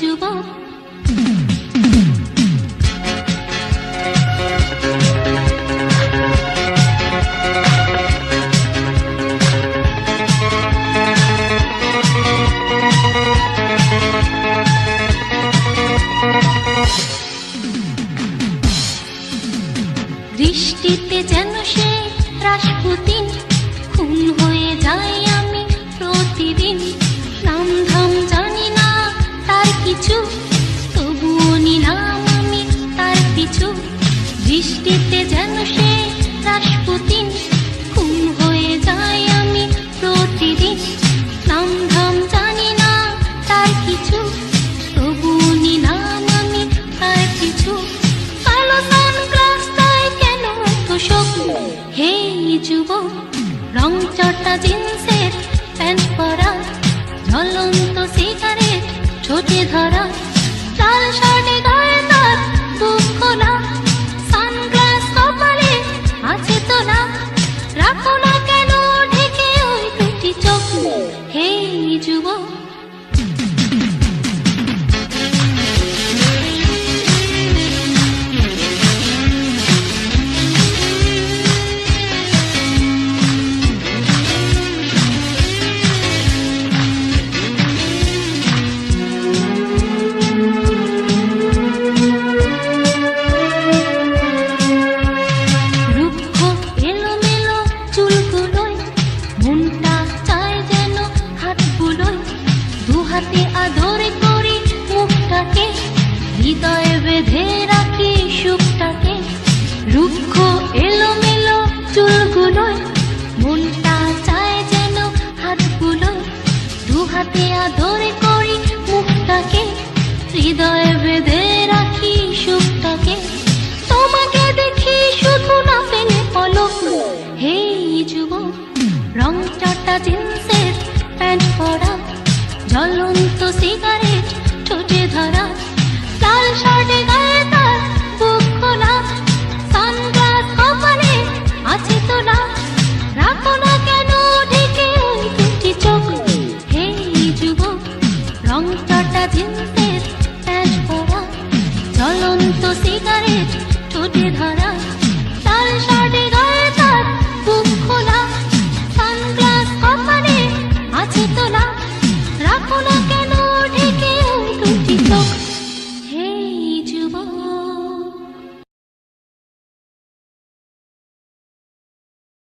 যুবক। বৃষ্টিতে যেন সে রাসপুতিন, খুন হয়ে যাই আমি প্রতিদিন। নাম ধাম জানি না তার কিছু, তবুও নিলাম আমি তার পিছু। বৃষ্টিতে যেন সে রাসপুতিন, খুন হয়ে যাই আমি প্রতিদিন। নাম ধাম জানি না তার কিছু, তবুও নিলাম আমি তার পিছু। কালো সানগ্লাস তাই কেন এত শোক? হে যুবক, রং চটা জিন্সের প্যান্ট পরা, জ্বলন্ত সিগারেট ঠোঁটে ধরা, লাল শাড়ি গায়ে তার বুক খোলা, সানগ্লাস কপালে আছে তো না। রাখো না কেন ঢেকে ওই দুটি চোখ? হে যুবক, হাতে আদরে করি মুখটাকে, হৃদয়ে বেঁধে রাখি সুখটাকে। রুক্ষ এলোমেলো চুলগুলোয় মনটা চায় যেন হাতগুলোয়, দু হাতে আদরে করি মুখটাকে, হৃদয়ে বেঁধে রাখি সুখটাকে। তোমাকে দেখি শুধু না পেলে পলক। হে যুবক, রং চটা জিন্সের প্যান্ট পরা, জ্বলন্ত সিগারেট ঠোঁটে ধরা, লাল শাড়ি গায়ে